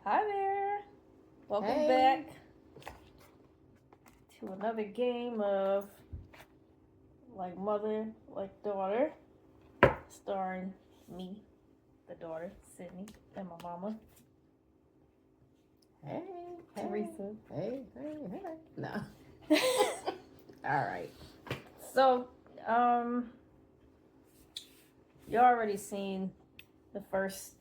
Hi there. Welcome Hey. back to another game of Like Mother, Like Daughter, starring me, the daughter, Sydney, and my mama, Hey. Teresa. Hey. No. All right. So, you already seen the first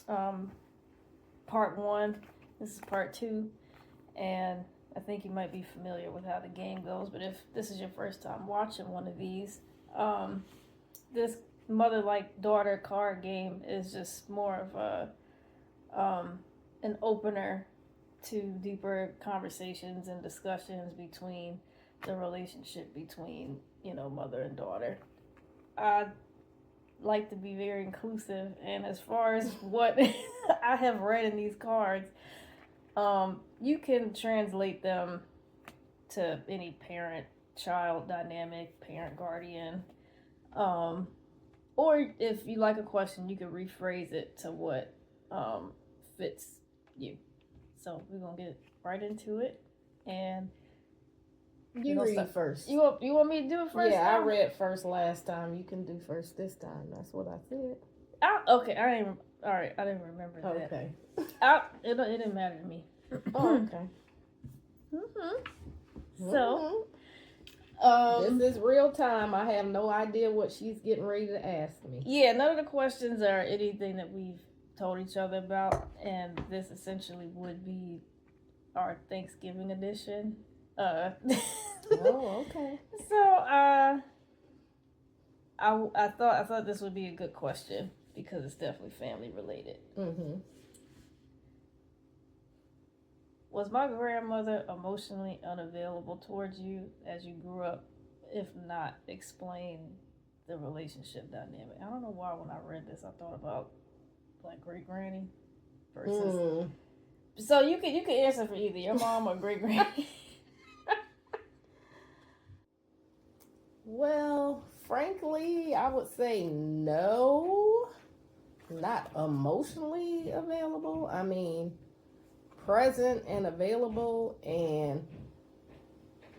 part one. This is part two, and I think you might be familiar with how the game goes. But if this is your first time watching one of these, this mother like daughter card game is just more of an opener to deeper conversations and discussions between the relationship between mother and daughter. I like to be very inclusive, and as far as what I have read in these cards, you can translate them to any parent child dynamic, parent guardian. Or if you like a question, you can rephrase it to what fits you. So we're gonna get right into it, and You read first. You want me to do it first? Yeah, I read first last time. You can do first this time. That's what I said. Okay, I didn't. All right, I didn't remember that. Okay. It didn't matter to me. Oh, okay. So, this is real time. I have no idea what she's getting ready to ask me. Yeah, none of the questions are anything that we've told each other about, and this essentially would be our Thanksgiving edition. Oh, okay. So, I thought this would be a good question because it's definitely family related. Was my grandmother emotionally unavailable towards you as you grew up? If not, explain the relationship dynamic. I don't know why when I read this I thought about like great granny versus. So you can answer for either your mom or great granny. Well, frankly, I would say no. Not emotionally available. I mean, present and available and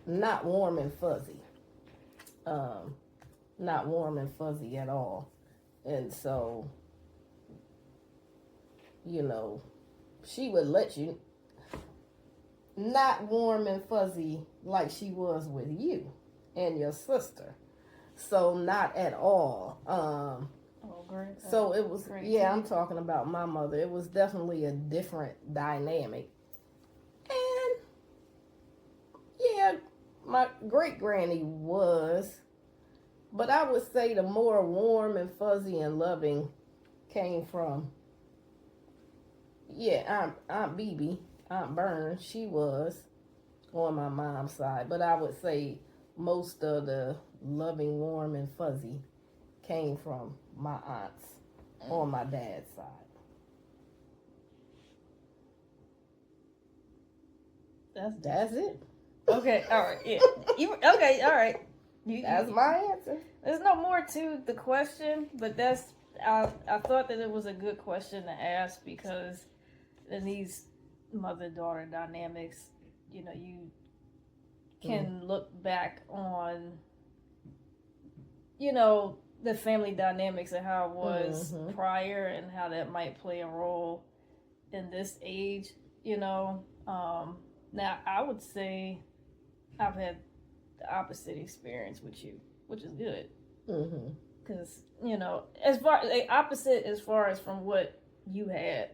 not warm and fuzzy. Not warm and fuzzy at all. And so, she would let you not warm and fuzzy like she was with you and your sister. So not at all. Great. So it was, I'm talking about my mother. It was definitely a different dynamic. And yeah, my great granny was, but I would say the more warm and fuzzy and loving came from, Aunt Bebe, Aunt Burns. She was on my mom's side, but I would say most of the loving, warm, and fuzzy came from my aunts on my dad's side. That's it. Okay, all right, yeah. Okay, all right. That's my answer. There's no more to the question, but I thought that it was a good question to ask because in these mother-daughter dynamics, you can look back on, the family dynamics and how it was prior and how that might play a role in this age, Now, I would say I've had the opposite experience with you, which is good. Because, as far as from what you had.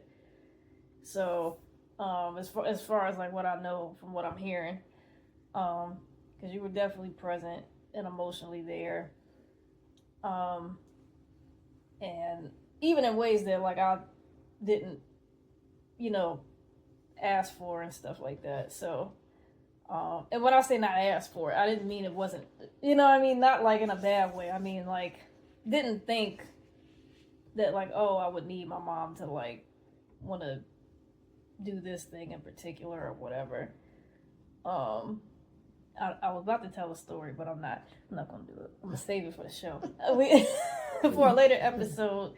So, as far as like what I know from what I'm hearing, because you were definitely present and emotionally there. And even in ways that like I didn't, ask for and stuff like that. So, and when I say not ask for, I didn't mean it wasn't, not like in a bad way. I mean, like, didn't think that like, oh, I would need my mom to like want to do this thing in particular or whatever. I was about to tell a story, but I'm not gonna do it. I'm gonna save it for the show. For a later episode.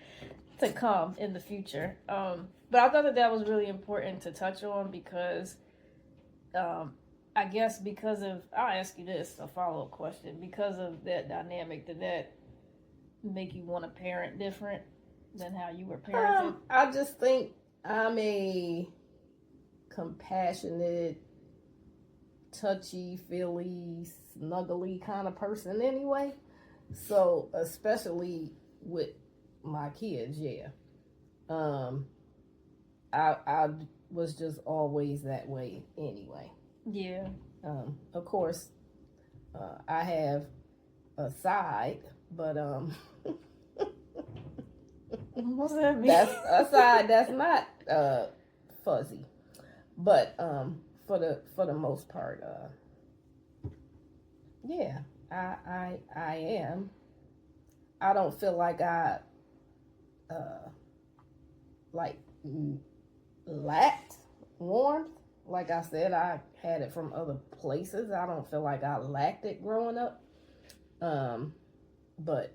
to come in the future. But I thought that was really important to touch on because I guess because of, I'll ask you this, a follow-up question, because of that dynamic, did that make you want to parent different than how you were parented? I just think I'm a compassionate, touchy-feely, snuggly kind of person anyway. So, especially with my kids, yeah. I was just always that way anyway. Yeah. Of course, I have a side, but what's that mean? That's a side that's not fuzzy, but for the most part, yeah, I am. I don't feel like I like lacked warmth. Like I said, I had it from other places. I don't feel like I lacked it growing up. But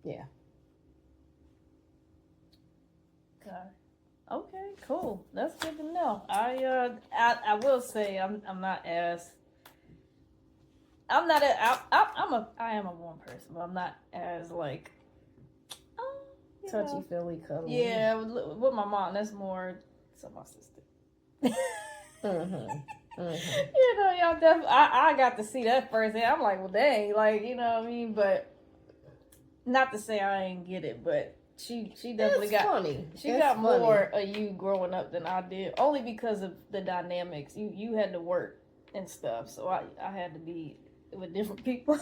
yeah. Okay, cool. That's good to know. I will say I am a warm person, but I'm not as like touchy feely cuddly. Yeah, with my mom, that's more so my sister. You know, y'all definitely. I got to see that firsthand. I'm like, well, dang, like, you know what I mean? But not to say I ain't get it, but she definitely got funny. She got more of you growing up than I did, only because of the dynamics. You had to work and stuff, so I had to be with different people.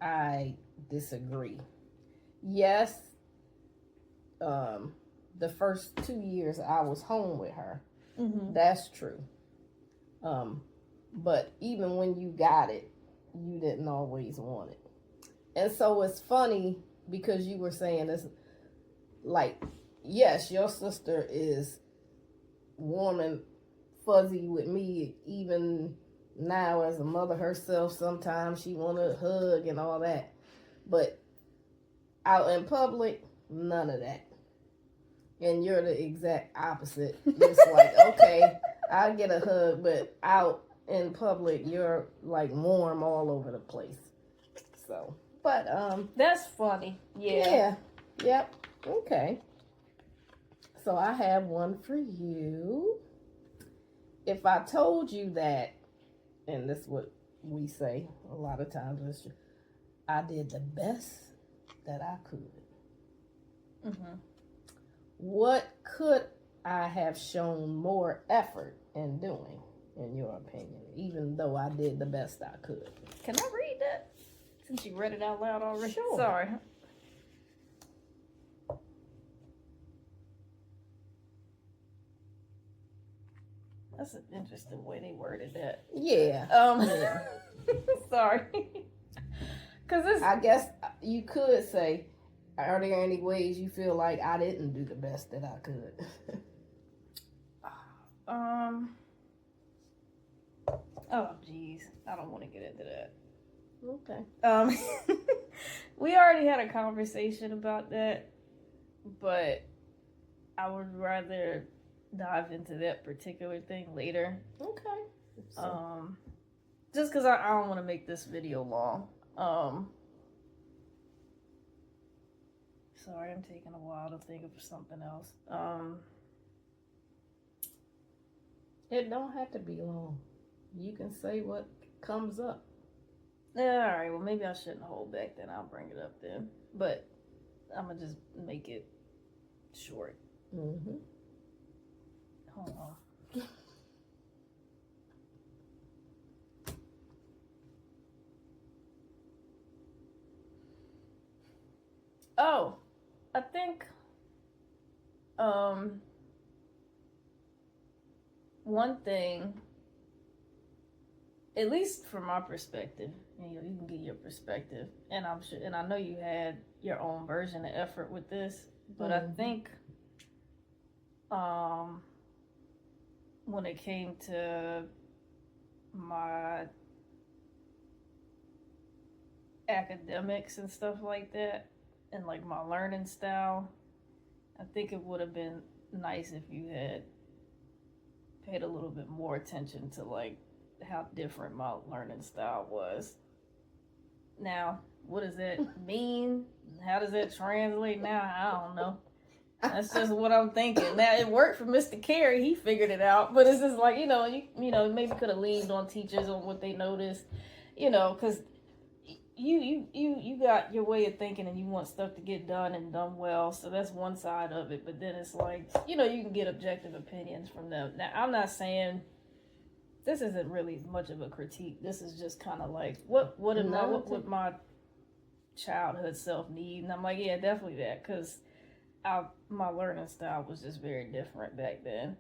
I disagree. Yes, the first 2 years I was home with her. Mm-hmm. That's true. But even when you got it, you didn't always want it. And so it's funny because you were saying this, like, yes, your sister is warm and fuzzy with me, even now as a mother herself. Sometimes she want to hug and all that. But out in public, none of that. And you're the exact opposite. It's like, okay, I get a hug, but out in public, you're like warm all over the place. So, but that's funny. Yeah. Yep. Okay. So I have one for you. If I told you that, and this is what we say a lot of times, I did the best that I could. Mm-hmm. What could I have shown more effort in doing, in your opinion, even though I did the best I could? Can I read that? Since you read it out loud already? Sure. Sorry. That's an interesting way they worded that. Yeah. Yeah. Sorry. Because I guess you could say, are there any ways you feel like I didn't do the best that I could? Oh, geez. I don't want to get into that. Okay. We already had a conversation about that, but I would rather dive into that particular thing later. Okay. Just because I don't want to make this video long. Sorry, I'm taking a while to think of something else. It don't have to be long. You can say what comes up. Yeah, all right. Well, maybe I shouldn't hold back then. I'll bring it up then. But I'm going to just make it short. Mm-hmm. Hold on. Oh, I think one thing, at least from my perspective, you can get your perspective, and I'm sure, and I know you had your own version of effort with this, but I think when it came to my academics and stuff like that, and like my learning style, I think it would have been nice if you had paid a little bit more attention to like how different my learning style was. Now, what does that mean? How does that translate now? I don't know. That's just what I'm thinking. Now, it worked for Mr. Carey. He figured it out. But it's just like, you maybe could have leaned on teachers on what they noticed, because you got your way of thinking and you want stuff to get done and done well. So that's one side of it. But then it's like, you can get objective opinions from them. Now, I'm not saying this isn't really much of a critique. This is just kind of like, what would my childhood self need? And I'm like, yeah, definitely that, because my learning style was just very different back then.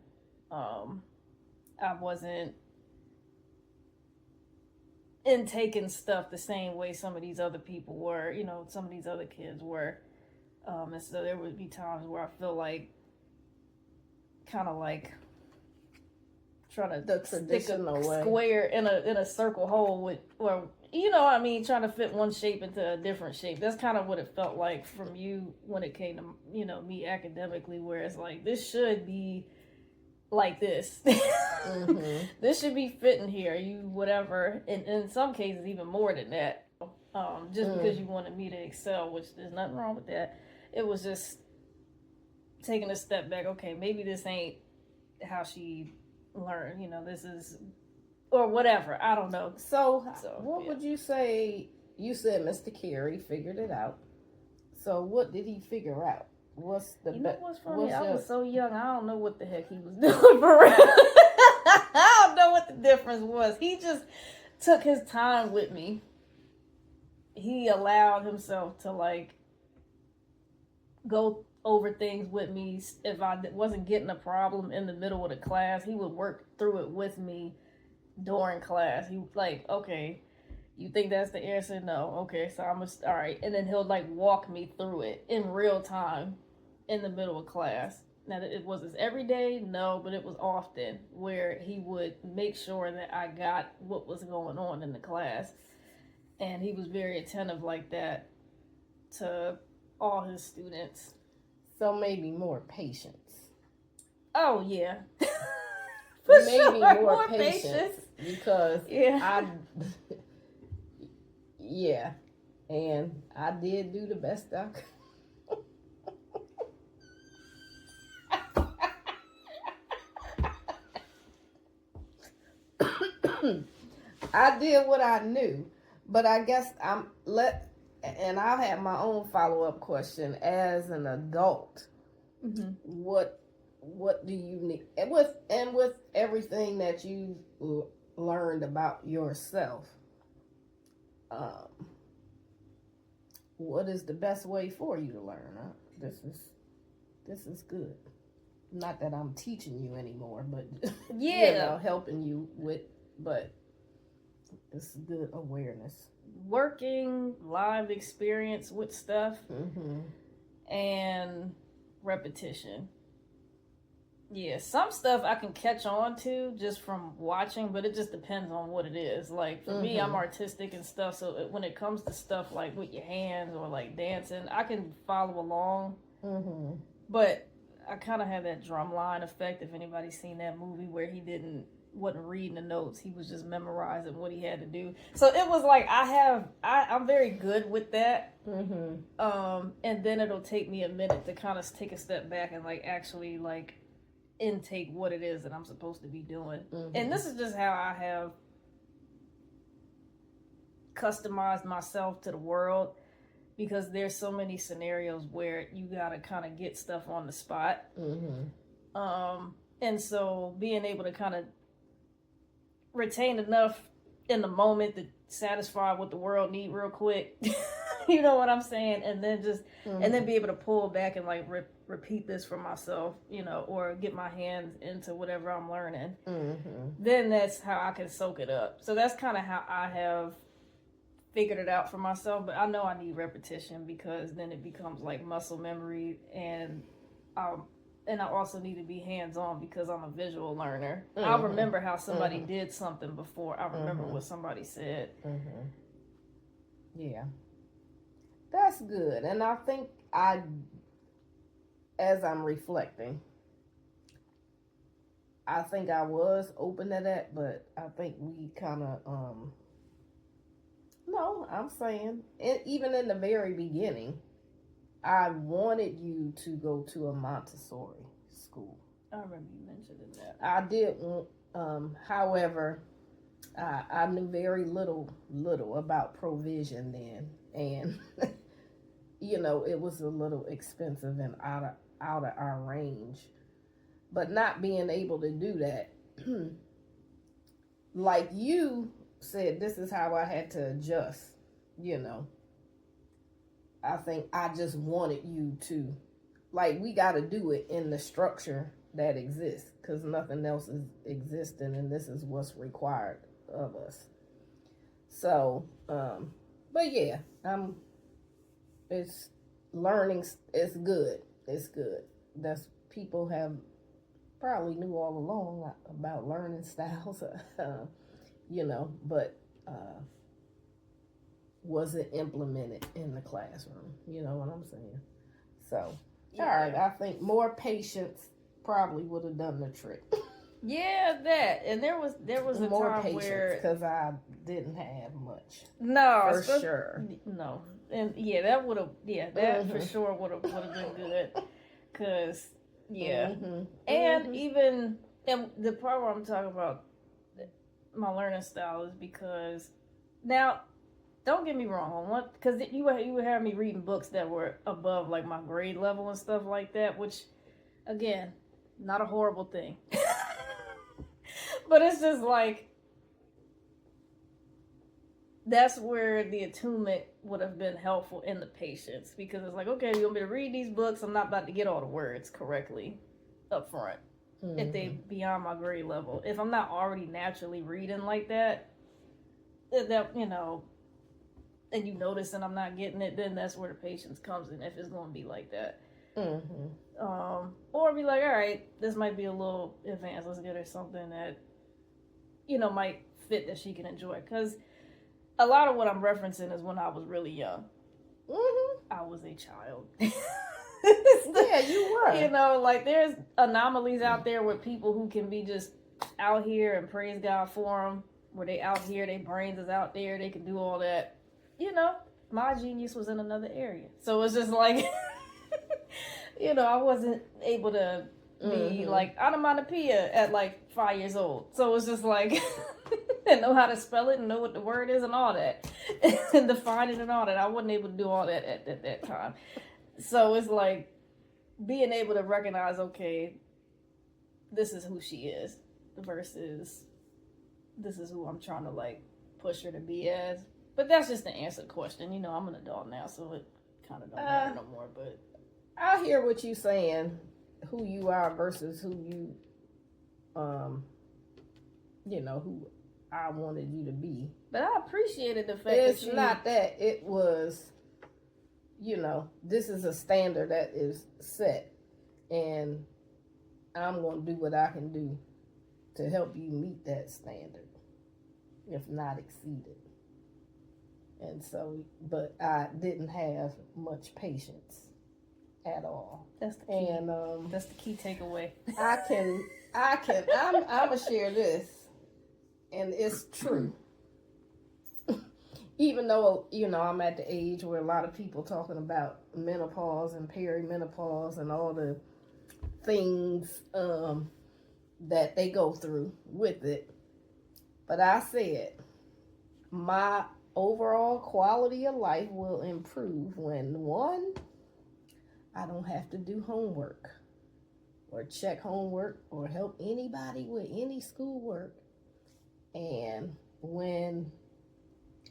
I wasn't intaking stuff the same way some of these other people were, some of these other kids were. And so there would be times where I feel like, kind of like trying to stick a square in a circle hole with, or trying to fit one shape into a different shape. That's kind of what it felt like from you when it came to me academically, where it's like, this should be like this. Mm-hmm. This should be fitting here, whatever, and in some cases even more than that, just because you wanted me to excel, which there's nothing wrong with that. It was just taking a step back. Okay, maybe this ain't how she learned, this is, or whatever, I don't know. So what would you say? You said Mr. Carey figured it out. So what did he figure out? What's the what's funny? I was so young, I don't know what the heck he was doing for real. I don't know what the difference was. He just took his time with me. He allowed himself to like go over things with me. If I wasn't getting a problem in the middle of the class, he would work through it with me during class. He like, okay, you think that's the answer? No. Okay, so all right. And then he'll like walk me through it in real time in the middle of class. Now, it wasn't every day, no, but it was often where he would make sure that I got what was going on in the class. And he was very attentive like that to all his students. So maybe more patience. Oh, yeah. Maybe sure, more patience. Because yeah, and I did do the best I could. I did what I knew, but I guess and I'll have my own follow-up question as an adult. Mm-hmm. What do you need, and with everything that you learned about yourself, what is the best way for you to learn? This is good. Not that I'm teaching you anymore, but helping you with, but it's good awareness. Working, live experience with stuff, mm-hmm. and repetition. Yeah, some stuff I can catch on to just from watching, but it just depends on what it is. Like, for me, I'm artistic and stuff, so when it comes to stuff like with your hands or like dancing, I can follow along. Mm-hmm. But I kind of had that drumline effect, if anybody's seen that movie where he wasn't reading the notes, he was just memorizing what he had to do. So it was like I'm very good with that. Mm-hmm. And then it'll take me a minute to kind of take a step back and like actually like intake what it is that I'm supposed to be doing. Mm-hmm. And this is just how I have customized myself to the world, because there's so many scenarios where you gotta kind of get stuff on the spot. Mm-hmm. And so being able to kind of retain enough in the moment to satisfy what the world need real quick, you know what I'm saying, and then just and then be able to pull back and like repeat this for myself, or get my hands into whatever I'm learning. Mm-hmm. Then that's how I can soak it up. So that's kind of how I have figured it out for myself. But I know I need repetition, because then it becomes like muscle memory, and I also need to be hands-on because I'm a visual learner. Mm-hmm. I'll remember how somebody did something before I remember what somebody said. Mm-hmm. Yeah. That's good. And I think as I'm reflecting, I think I was open to that, but I think we kind of, no, I'm saying, even in the very beginning, I wanted you to go to a Montessori school. I remember you mentioning that. I did, however, I knew very little about provision then, and it was a little expensive and out of our range. But not being able to do that, like you said, this is how I had to adjust. I think I just wanted you to, like, we got to do it in the structure that exists, because nothing else is existing, and this is what's required of us. So, but yeah, it's learning. It's good. It's good. That's people have probably knew all along about learning styles, but was it implemented in the classroom? You know what I'm saying? So, yeah. All right, I think more patience probably would have done the trick. Yeah, that. And there was a more time patience, where, because I didn't have much. No, for sure. No, and yeah, that would have. Yeah, that for sure would have been good. Cause yeah, and even the part where I'm talking about my learning style is because now, don't get me wrong, because you would have me reading books that were above like my grade level and stuff like that, which again, not a horrible thing. But it's just like, that's where the attunement would have been helpful in the patience, because it's like, okay, you want me to read these books? I'm not about to get all the words correctly up front if they beyond my grade level. If I'm not already naturally reading like that, and you notice and I'm not getting it, then that's where the patience comes in, if it's going to be like that. Or be like, all right, this might be a little advanced, let's get her something that might fit, that she can enjoy. Because a lot of what I'm referencing is when I was really young. I was a child. Yeah, you were. Like, there's anomalies out there with people who can be just out here, and praise God for them, where they out here, their brains is out there, they can do all that. My genius was in another area. So it's just like, I wasn't able to be like onomatopoeia at like 5 years old. So it's just like, and know how to spell it and know what the word is and all that, and define it and all that. I wasn't able to do all that at that time. So it's like being able to recognize, okay, this is who she is versus this is who I'm trying to like push her to be as. But that's just to answer the question. I'm an adult now, so it kind of don't matter no more. But I hear what you're saying, who you are versus who you, who I wanted you to be. But I appreciated the fact it's not that. It was, this is a standard that is set, and I'm going to do what I can do to help you meet that standard, if not exceed it. And so, but I didn't have much patience at all. That's the key. And that's the key takeaway. I'm gonna share this, and it's true. Even though I'm at the age where a lot of people talking about menopause and perimenopause and all the things that they go through with it, but I said my overall quality of life will improve when, one, I don't have to do homework or check homework or help anybody with any schoolwork, and when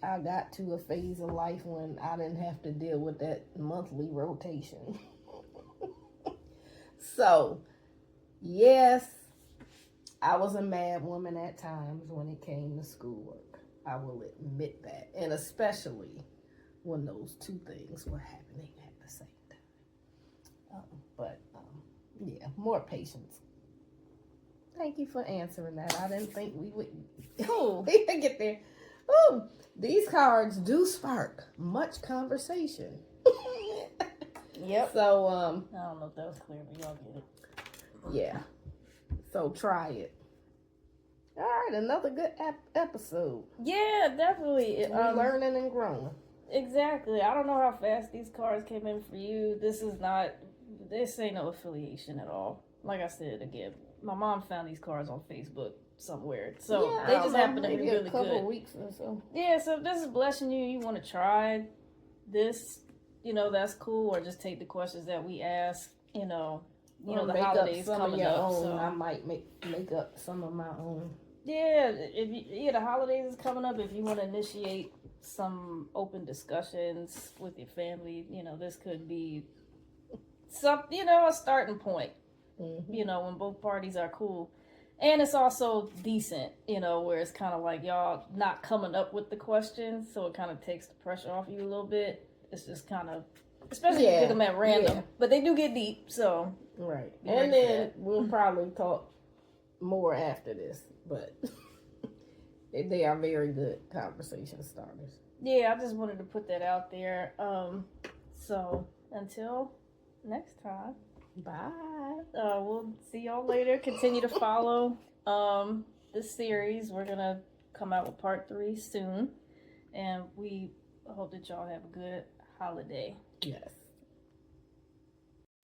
I got to a phase of life when I didn't have to deal with that monthly rotation. So, yes, I was a mad woman at times when it came to schoolwork. I will admit that. And especially when those two things were happening at the same time. Yeah, more patience. Thank you for answering that. I didn't think we would get there. Ooh, these cards do spark much conversation. Yep. So, I don't know if that was clear, but y'all get it. yeah. So try it. All right, another good episode. Yeah, definitely. We're learning and growing. Exactly. I don't know how fast these cards came in for you. This ain't no affiliation at all. Like I said again, my mom found these cards on Facebook somewhere, so Yeah, they just happen to be maybe really a couple good. weeks or so. Yeah, so if this is blessing you, you want to try this, that's cool. Or just take the questions that we ask. The make holidays up some coming of your up. own. So I might make up some of my own. yeah, the holidays is coming up. If you want to initiate some open discussions with your family, this could be some, a starting point. Mm-hmm. When both parties are cool. And it's also decent, where it's kind of like y'all not coming up with the questions, so it kind of takes the pressure off you a little bit. It's just kind of, especially if you get them at random, but they do get deep, so. Right. And then we'll probably talk more after this, but they are very good conversation starters. Yeah, I just wanted to put that out there. So until next time. Bye. We'll see y'all later. Continue to follow this series. We're gonna come out with part 3 soon, and we hope that y'all have a good holiday. Yes.